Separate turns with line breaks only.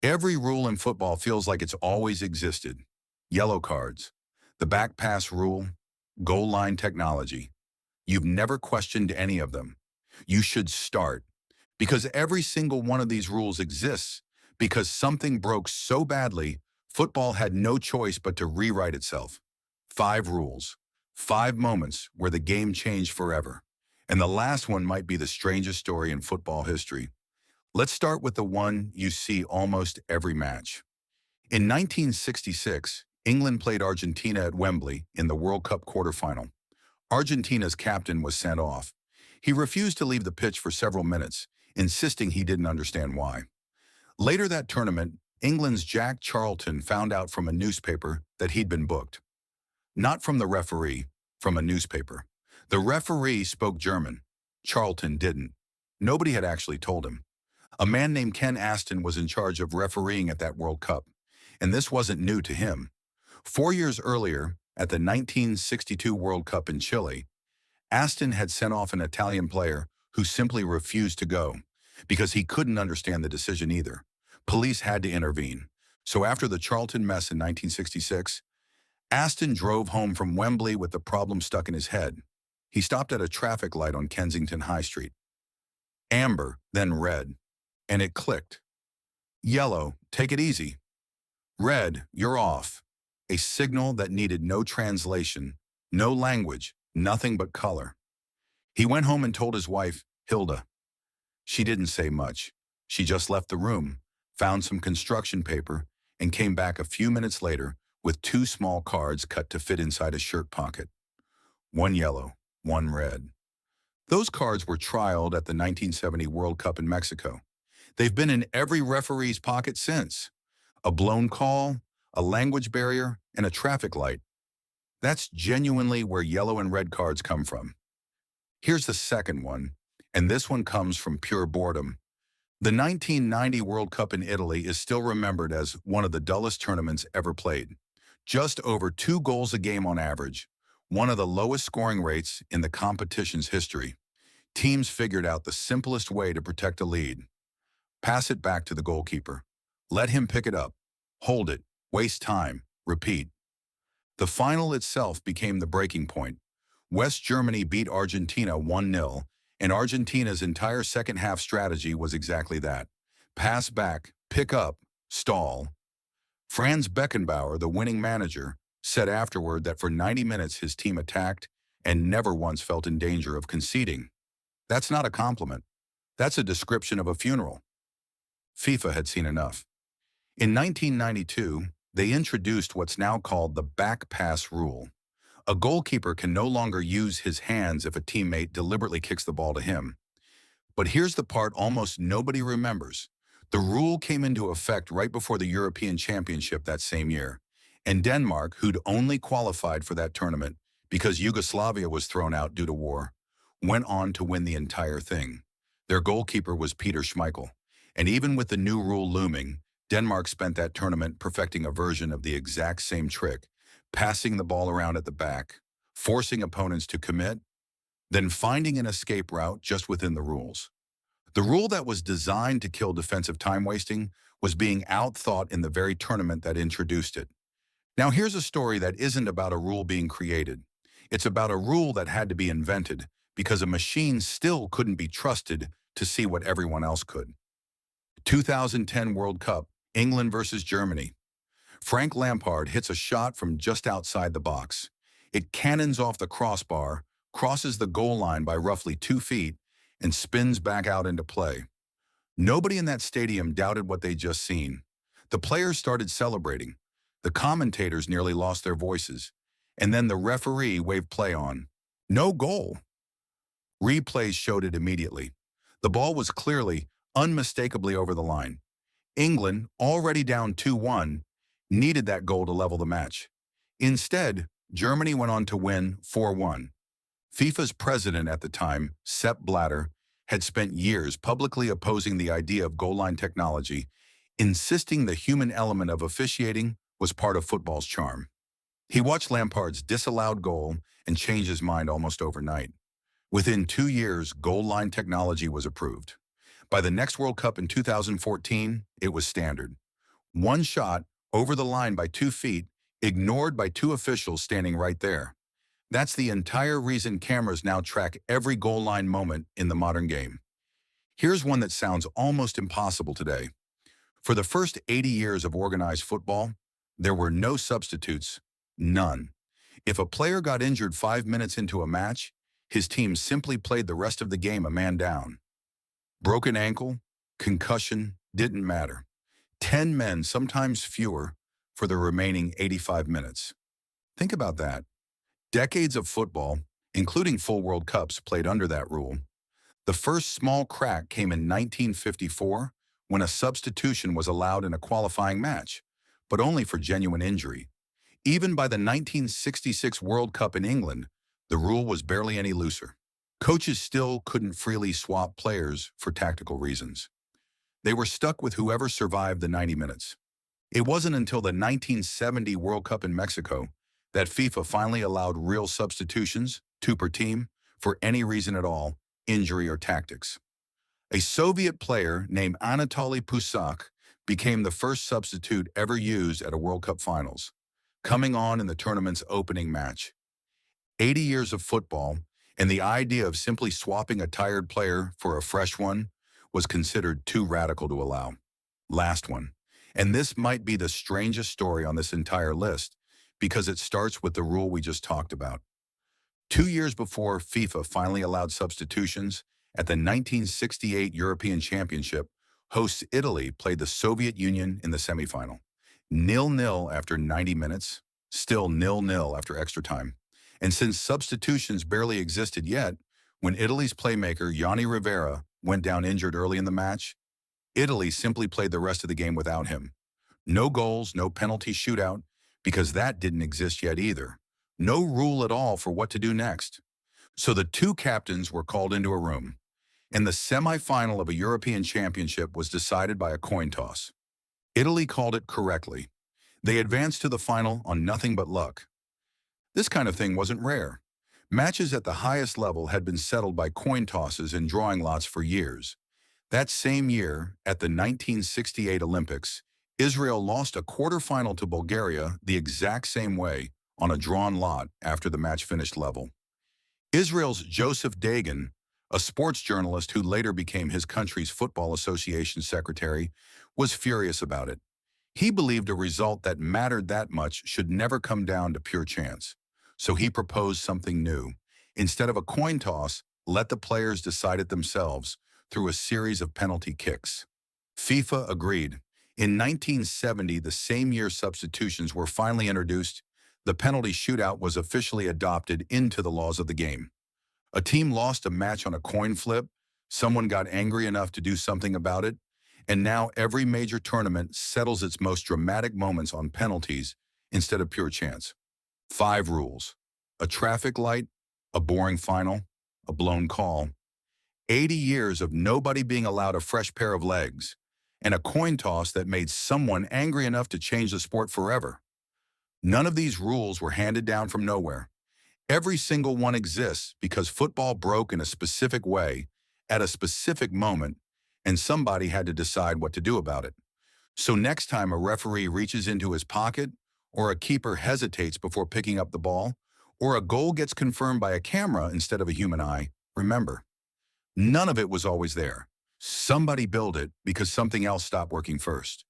Every rule in football feels like it's always existed. Yellow cards, the back pass rule, goal line technology. You've never questioned any of them. You should start, because every single one of these rules exists because something broke so badly, football had no choice but to rewrite itself. 5 rules, 5 moments where the game changed forever. And the last one might be the strangest story in football history. Let's start with the one you see almost every match. In 1966, England played Argentina at Wembley in the World Cup quarterfinal. Argentina's captain was sent off. He refused to leave the pitch for several minutes, insisting he didn't understand why. Later that tournament, England's Jack Charlton found out from a newspaper that he'd been booked. Not from the referee, from a newspaper. The referee spoke German. Charlton didn't. Nobody had actually told him. A man named Ken Aston was in charge of refereeing at that World Cup, and this wasn't new to him. 4 years earlier, at the 1962 World Cup in Chile, Aston had sent off an Italian player who simply refused to go because he couldn't understand the decision either. Police had to intervene. So after the Charlton mess in 1966, Aston drove home from Wembley with the problem stuck in his head. He stopped at a traffic light on Kensington High Street. Amber, then red, and it clicked. Yellow, take it easy. Red, you're off. A signal that needed no translation, no language, nothing but color. He went home and told his wife, Hilda. She didn't say much. She just left the room, found some construction paper, and came back a few minutes later with 2 small cards cut to fit inside a shirt pocket. One yellow, one red. Those cards were trialed at the 1970 World Cup in Mexico. They've been in every referee's pocket since. A blown call, a language barrier, and a traffic light. That's genuinely where yellow and red cards come from. Here's the second one, and this one comes from pure boredom. The 1990 World Cup in Italy is still remembered as one of the dullest tournaments ever played. Just over 2 goals a game on average, one of the lowest scoring rates in the competition's history. Teams figured out the simplest way to protect a lead. Pass it back to the goalkeeper. Let him pick it up. Hold it. Waste time. Repeat. The final itself became the breaking point. West Germany beat Argentina 1-0, and Argentina's entire second-half strategy was exactly that. Pass back, pick up, stall. Franz Beckenbauer, the winning manager, said afterward that for 90 minutes his team attacked and never once felt in danger of conceding. That's not a compliment. That's a description of a funeral. FIFA had seen enough. In 1992, they introduced what's now called the back pass rule. A goalkeeper can no longer use his hands if a teammate deliberately kicks the ball to him. But here's the part almost nobody remembers. The rule came into effect right before the European Championship that same year, and Denmark, who'd only qualified for that tournament because Yugoslavia was thrown out due to war, went on to win the entire thing. Their goalkeeper was Peter Schmeichel, and even with the new rule looming, Denmark spent that tournament perfecting a version of the exact same trick, passing the ball around at the back, forcing opponents to commit, then finding an escape route just within the rules. The rule that was designed to kill defensive time wasting was being outthought in the very tournament that introduced it. Now here's a story that isn't about a rule being created. It's about a rule that had to be invented because a machine still couldn't be trusted to see what everyone else could. 2010 World Cup, England versus Germany. Frank Lampard hits a shot from just outside the box. It cannons off the crossbar, crosses the goal line by roughly 2 feet, and spins back out into play. Nobody in that stadium doubted what they'd just seen. The players started celebrating. The commentators nearly lost their voices. And then the referee waved play on. No goal. Replays showed it immediately. The ball was clearly, unmistakably over the line. England, already down 2-1, needed that goal to level the match. Instead, Germany went on to win 4-1. FIFA's president at the time, Sepp Blatter, had spent years publicly opposing the idea of goal line technology, insisting the human element of officiating was part of football's charm. He watched Lampard's disallowed goal and changed his mind almost overnight. Within 2 years, goal line technology was approved. By the next World Cup in 2014, it was standard. One shot, over the line by 2 feet, ignored by two officials standing right there. That's the entire reason cameras now track every goal line moment in the modern game. Here's one that sounds almost impossible today. For the first 80 years of organized football, there were no substitutes, none. If a player got injured 5 minutes into a match, his team simply played the rest of the game a man down. Broken ankle, concussion, didn't matter. 10 men, sometimes fewer, for the remaining 85 minutes. Think about that. Decades of football, including full World Cups, played under that rule. The first small crack came in 1954 when a substitution was allowed in a qualifying match, but only for genuine injury. Even by the 1966 World Cup in England, the rule was barely any looser. Coaches still couldn't freely swap players for tactical reasons. They were stuck with whoever survived the 90 minutes. It wasn't until the 1970 World Cup in Mexico that FIFA finally allowed real substitutions, 2 per team, for any reason at all, injury or tactics. A Soviet player named Anatoly Pusak became the first substitute ever used at a World Cup finals, coming on in the tournament's opening match. 80 years of football, and the idea of simply swapping a tired player for a fresh one was considered too radical to allow. Last one, and this might be the strangest story on this entire list because it starts with the rule we just talked about. 2 years before FIFA finally allowed substitutions, at the 1968 European Championship, hosts Italy played the Soviet Union in the semifinal. 0-0 after 90 minutes, still 0-0 after extra time. And since substitutions barely existed yet, when Italy's playmaker Yanni Rivera went down injured early in the match, Italy simply played the rest of the game without him. No goals, no penalty shootout, because that didn't exist yet either. No rule at all for what to do next. So the two captains were called into a room, and the semi-final of a European Championship was decided by a coin toss. Italy called it correctly. They advanced to the final on nothing but luck. This kind of thing wasn't rare. Matches at the highest level had been settled by coin tosses and drawing lots for years. That same year, at the 1968 Olympics, Israel lost a quarterfinal to Bulgaria the exact same way, on a drawn lot after the match finished level. Israel's Joseph Dagan, a sports journalist who later became his country's Football Association secretary, was furious about it. He believed a result that mattered that much should never come down to pure chance. So he proposed something new. Instead of a coin toss, let the players decide it themselves through a series of penalty kicks. FIFA agreed. In 1970, the same year substitutions were finally introduced, the penalty shootout was officially adopted into the laws of the game. A team lost a match on a coin flip, someone got angry enough to do something about it, and now every major tournament settles its most dramatic moments on penalties instead of pure chance. 5 rules: a traffic light, a boring final, a blown call, 80 years of nobody being allowed a fresh pair of legs, and a coin toss that made someone angry enough to change the sport forever. None of these rules were handed down from nowhere. Every single one exists because football broke in a specific way, at a specific moment, and somebody had to decide what to do about it. So next time a referee reaches into his pocket, or a keeper hesitates before picking up the ball, or a goal gets confirmed by a camera instead of a human eye, remember, none of it was always there. Somebody built it because something else stopped working first.